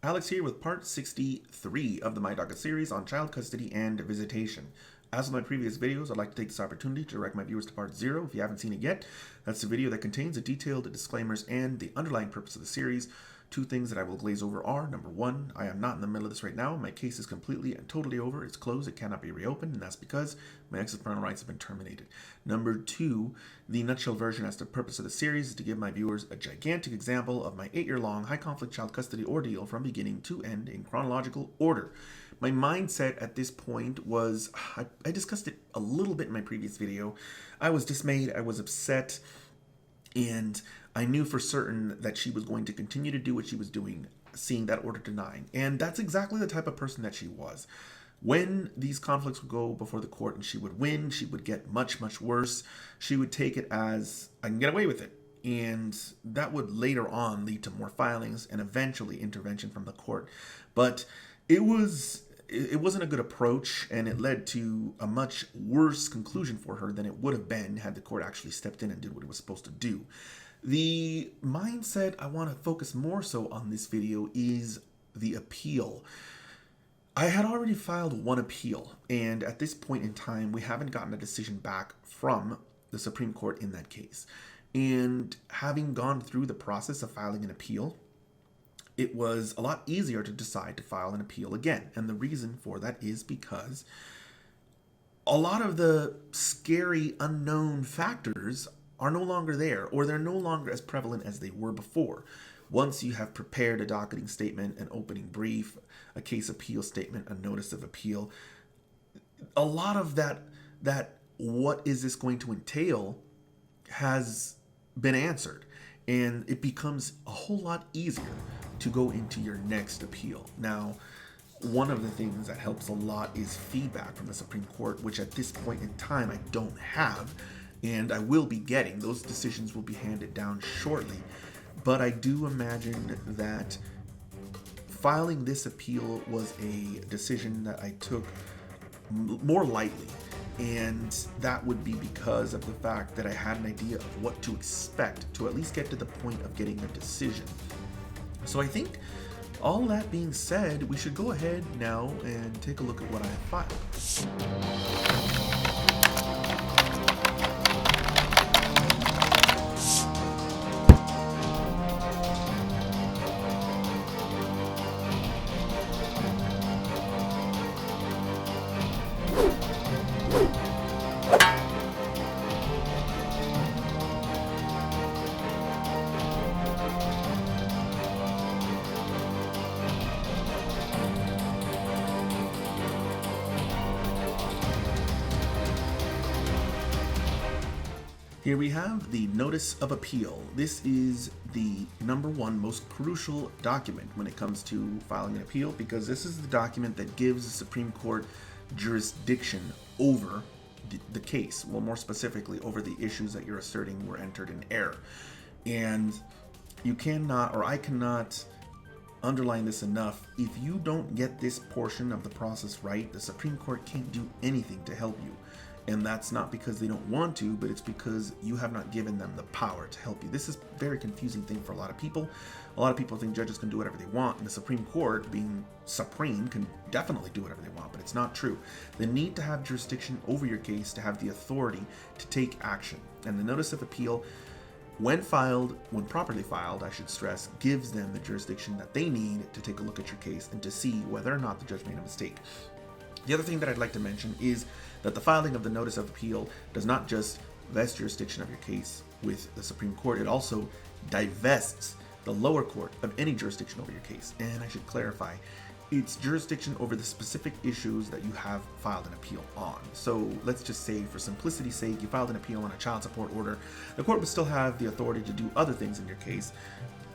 Alex here with part 63 of the My Docket series on child custody and visitation. As with my previous videos, I'd like to take this opportunity to direct my viewers to part 0 if you haven't seen it yet. That's the video that contains the detailed disclaimers and the underlying purpose of the series. Two things that I will glaze over are, number one, I am not in the middle of this right now. My case is completely and totally over. It's closed. It cannot be reopened, and that's because my ex's parental rights have been terminated. Number two, the nutshell version as to the purpose of the series is to give my viewers a gigantic example of my 8-year-long high-conflict child custody ordeal from beginning to end in chronological order. My mindset at this point was, I discussed it a little bit in my previous video. I was dismayed, I was upset, and I knew for certain that she was going to continue to do what she was doing, seeing that order denying. And that's exactly the type of person that she was. When these conflicts would go before the court and she would win, she would get much, much worse. She would take it as, I can get away with it. And that would later on lead to more filings and eventually intervention from the court. But it wasn't a good approach, and it led to a much worse conclusion for her than it would have been had the court actually stepped in and did what it was supposed to do. The mindset I want to focus more so on this video is the appeal. I had already filed one appeal, and at this point in time, we haven't gotten a decision back from the Supreme Court in that case. And having gone through the process of filing an appeal, it was a lot easier to decide to file an appeal again. And the reason for that is because a lot of the scary unknown factors are no longer there, or they're no longer as prevalent as they were before. Once you have prepared a docketing statement, an opening brief, a case appeal statement, a notice of appeal, a lot of that what is this going to entail has been answered, and it becomes a whole lot easier to go into your next appeal. Now, one of the things that helps a lot is feedback from the Supreme Court, which at this point in time I don't have, and I will be getting. Those decisions will be handed down shortly. But I do imagine that filing this appeal was a decision that I took more lightly. And that would be because of the fact that I had an idea of what to expect to at least get to the point of getting a decision. So I think all that being said, we should go ahead now and take a look at what I have filed. Here we have the Notice of Appeal. This is the number one most crucial document when it comes to filing an appeal, because this is the document that gives the Supreme Court jurisdiction over the case. Well, more specifically, over the issues that you're asserting were entered in error. And you cannot, or I cannot, underline this enough. If you don't get this portion of the process right, the Supreme Court can't do anything to help you. And that's not because they don't want to, but it's because you have not given them the power to help you. This is a very confusing thing for a lot of people. A lot of people think judges can do whatever they want, and the Supreme Court, being supreme, can definitely do whatever they want, but it's not true. They need to have jurisdiction over your case to have the authority to take action. And the Notice of Appeal, when properly filed, I should stress, gives them the jurisdiction that they need to take a look at your case and to see whether or not the judge made a mistake. The other thing that I'd like to mention is that the filing of the Notice of Appeal does not just vest jurisdiction of your case with the Supreme Court, it also divests the lower court of any jurisdiction over your case. And I should clarify, it's jurisdiction over the specific issues that you have filed an appeal on. So let's just say, for simplicity's sake, you filed an appeal on a child support order. The court would still have the authority to do other things in your case.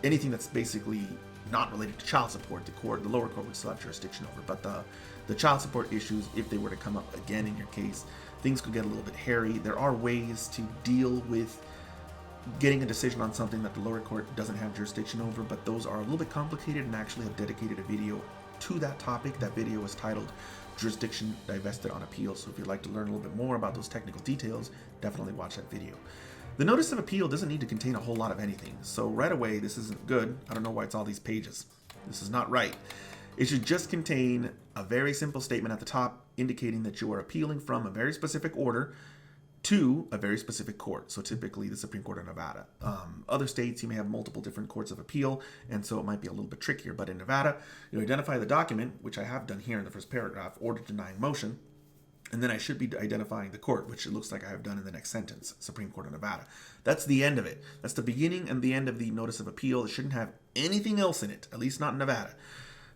Anything that's basically not related to child support, the lower court would still have jurisdiction over. But the child support issues, if they were to come up again in your case, things could get a little bit hairy. There are ways to deal with getting a decision on something that the lower court doesn't have jurisdiction over, but those are a little bit complicated, and actually have dedicated a video to that topic. That video is titled Jurisdiction Divested on Appeal. So if you'd like to learn a little bit more about those technical details, definitely watch that video. The Notice of Appeal doesn't need to contain a whole lot of anything, so right away this isn't good. I don't know why it's all these pages. This is not right. It should just contain a very simple statement at the top indicating that you are appealing from a very specific order to a very specific court. So typically the Supreme Court of Nevada. Other states, you may have multiple different courts of appeal, and so it might be a little bit trickier. But in Nevada, you identify the document, which I have done here in the first paragraph, order denying motion, and then I should be identifying the court, which it looks like I have done in the next sentence, Supreme Court of Nevada. That's the end of it. That's the beginning and the end of the notice of appeal. It shouldn't have anything else in it, at least not in Nevada.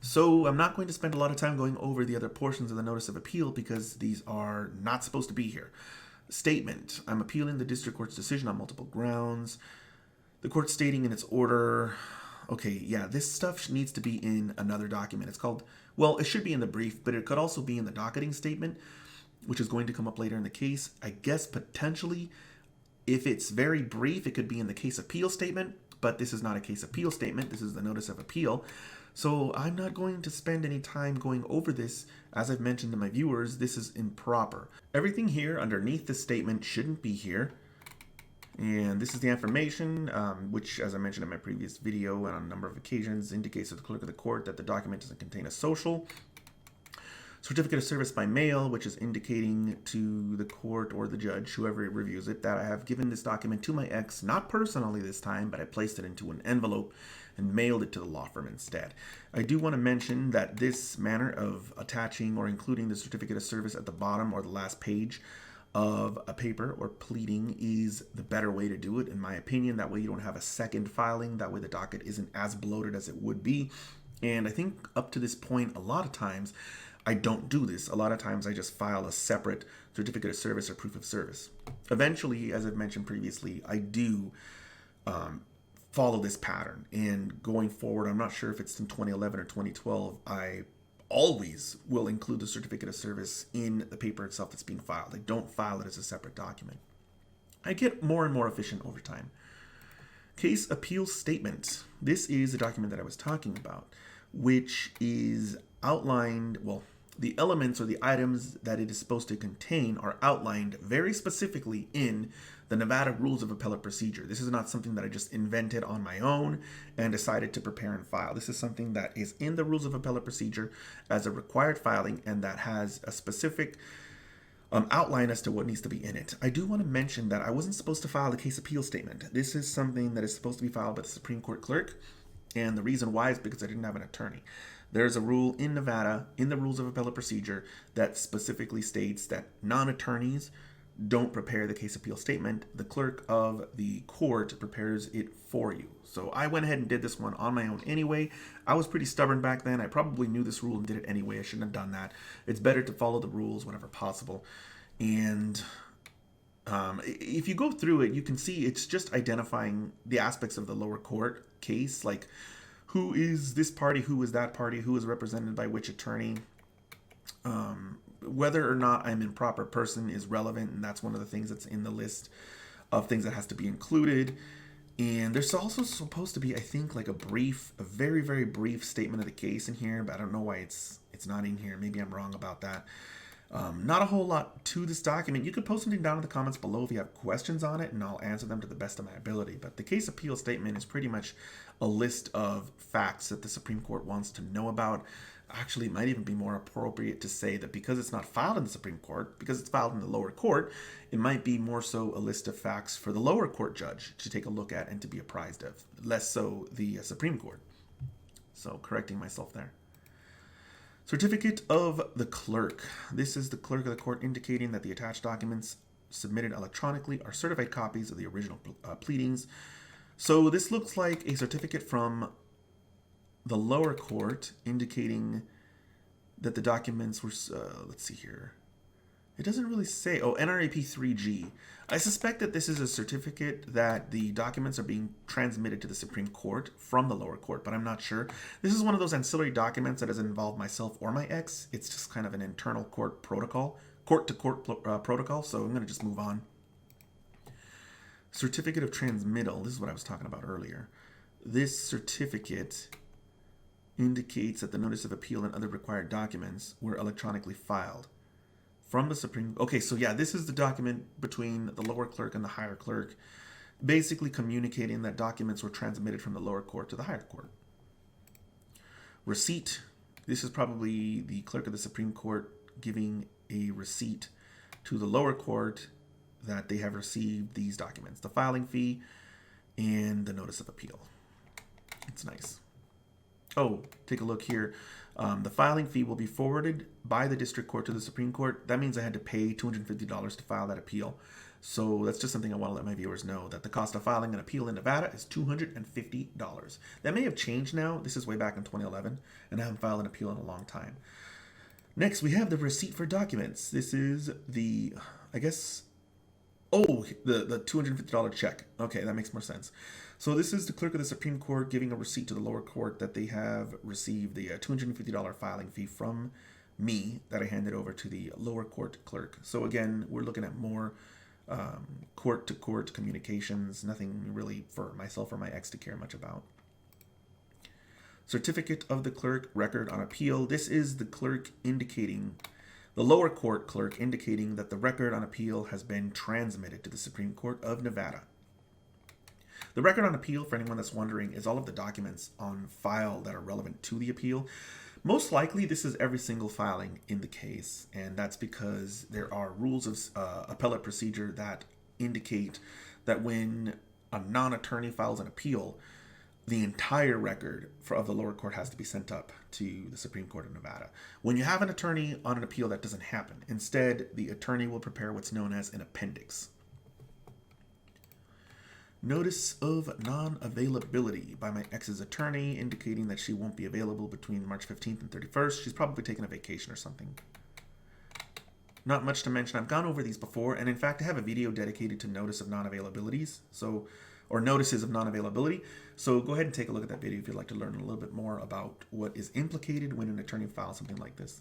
So I'm not going to spend a lot of time going over the other portions of the notice of appeal because these are not supposed to be here. Statement. I'm appealing the district court's decision on multiple grounds. The court stating in its order... Okay, yeah, this stuff needs to be in another document. It's called... Well, it should be in the brief, but it could also be in the docketing statement, which is going to come up later in the case. I guess potentially, if it's very brief, it could be in the case appeal statement, but this is not a case appeal statement. This is the notice of appeal. So I'm not going to spend any time going over this. As I've mentioned to my viewers, this is improper. Everything here underneath the statement shouldn't be here. And this is the information, which, as I mentioned in my previous video and on a number of occasions, indicates to the clerk of the court that the document doesn't contain a social. Certificate of service by mail, which is indicating to the court or the judge, whoever reviews it, that I have given this document to my ex, not personally this time, but I placed it into an envelope and mailed it to the law firm instead. I do want to mention that this manner of attaching or including the certificate of service at the bottom or the last page of a paper or pleading is the better way to do it, in my opinion. That way you don't have a second filing. That way the docket isn't as bloated as it would be. And I think up to this point, a lot of times, I don't do this. A lot of times I just file a separate certificate of service or proof of service. Eventually, as I've mentioned previously, I do follow this pattern. And going forward, I'm not sure if it's in 2011 or 2012, I always will include the certificate of service in the paper itself that's being filed. I don't file it as a separate document. I get more and more efficient over time. Case appeal statement. This is the document that I was talking about, which is outlined, well, the elements or the items that it is supposed to contain are outlined very specifically in the Nevada Rules of Appellate Procedure. This is not something that I just invented on my own and decided to prepare and file. This is something that is in the Rules of Appellate Procedure as a required filing and that has a specific outline as to what needs to be in it. I do want to mention that I wasn't supposed to file a case appeal statement. This is something that is supposed to be filed by the Supreme Court clerk, and the reason why is because I didn't have an attorney. There's a rule in Nevada, in the Rules of Appellate Procedure, that specifically states that non-attorneys don't prepare the case appeal statement. The clerk of the court prepares it for you. So I went ahead and did this one on my own anyway. I was pretty stubborn back then. I probably knew this rule and did it anyway. I shouldn't have done that. It's better to follow the rules whenever possible. And if you go through it, you can see it's just identifying the aspects of the lower court case, like who is this party, who is that party, who is represented by which attorney. Whether or not I'm an improper person is relevant, and that's one of the things that's in the list of things that has to be included. And there's also supposed to be, I think, like a very, very brief statement of the case in here, but I don't know why it's not in here. Maybe I'm wrong about that. Not a whole lot to this document. You could post something down in the comments below if you have questions on it, and I'll answer them to the best of my ability. But the case appeal statement is pretty much a list of facts that the Supreme Court wants to know about. Actually, it might even be more appropriate to say that because it's not filed in the Supreme Court, because it's filed in the lower court, it might be more so a list of facts for the lower court judge to take a look at and to be apprised of, less so the Supreme Court. So, correcting myself there. Certificate of the clerk. This is the clerk of the court indicating that the attached documents submitted electronically are certified copies of the original pleadings. So this looks like a certificate from the lower court indicating that the documents were, let's see here. It doesn't really say, NRAP 3G. I suspect that this is a certificate that the documents are being transmitted to the Supreme Court from the lower court, but I'm not sure. This is one of those ancillary documents that doesn't involve myself or my ex. It's just kind of an internal court protocol, court-to-court protocol, so I'm going to just move on. Certificate of transmittal. This is what I was talking about earlier. This certificate indicates that the notice of appeal and other required documents were electronically filed from the Supreme... Okay, so yeah, this is the document between the lower clerk and the higher clerk, basically communicating that documents were transmitted from the lower court to the higher court. receipt. This is probably the clerk of the Supreme Court giving a receipt to the lower court that they have received these documents, the filing fee and the notice of appeal. It's nice. Oh, take a look here. The filing fee will be forwarded by the district court to the Supreme Court. That means I had to pay $250 to file that appeal. So that's just something I want to let my viewers know, that the cost of filing an appeal in Nevada is $250. That may have changed now. This is way back in 2011, and I haven't filed an appeal in a long time. Next, we have the receipt for documents. This is the, I guess, oh, the $250 check. Okay, that makes more sense. So this is the clerk of the Supreme Court giving a receipt to the lower court that they have received the $250 filing fee from me that I handed over to the lower court clerk. So again, we're looking at more court-to-court communications, nothing really for myself or my ex to care much about. Certificate of the clerk, record on appeal. This is the clerk indicating, the lower court clerk indicating that the record on appeal has been transmitted to the Supreme Court of Nevada. The record on appeal, for anyone that's wondering, is all of the documents on file that are relevant to the appeal. Most likely, this is every single filing in the case, and that's because there are rules of appellate procedure that indicate that when a non-attorney files an appeal, the entire record of the lower court has to be sent up to the Supreme Court of Nevada. When you have an attorney on an appeal, that doesn't happen. Instead, the attorney will prepare what's known as an appendix. Notice of non-availability by my ex's attorney, indicating that she won't be available between March 15th and 31st. She's probably taking a vacation or something. Not much to mention. I've gone over these before, and in fact, I have a video dedicated to notice of non-availabilities, or notices of non-availability. So go ahead and take a look at that video if you'd like to learn a little bit more about what is implicated when an attorney files something like this.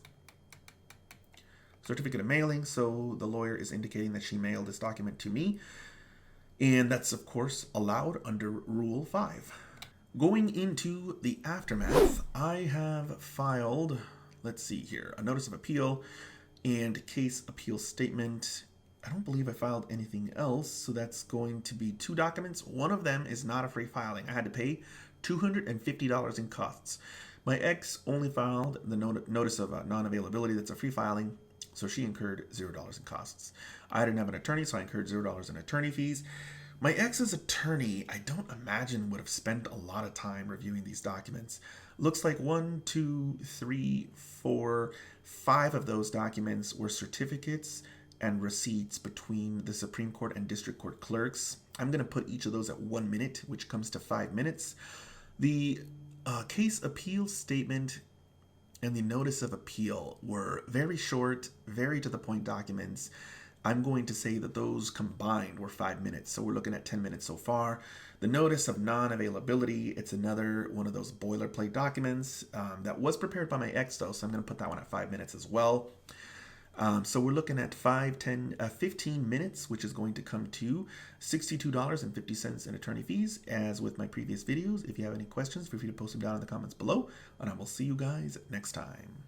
Certificate of mailing. So the lawyer is indicating that she mailed this document to me. And that's, of course, allowed under Rule 5. Going into the aftermath, I have filed, let's see here, a notice of appeal and case appeal statement. I don't believe I filed anything else, so that's going to be 2 documents. One of them is not a free filing. I had to pay $250 in costs. My ex only filed the notice of non-availability. That's a free filing, so she incurred $0 in costs. I didn't have an attorney, so I incurred $0 in attorney fees. My ex's attorney, I don't imagine, would have spent a lot of time reviewing these documents. Looks like 1, 2, 3, 4, 5 of those documents were certificates and receipts between the Supreme Court and District Court clerks. I'm going to put each of those at 1 minute, which comes to 5 minutes. The case appeal statement and the notice of appeal were very short, very to the point documents. I'm going to say that those combined were 5 minutes, so we're looking at 10 minutes so far. The notice of non-availability, it's another one of those boilerplate documents that was prepared by my ex, though, so I'm going to put that one at 5 minutes as well. So we're looking at 15 minutes, which is going to come to $62.50 in attorney fees. As with my previous videos, if you have any questions, feel free to post them down in the comments below, and I will see you guys next time.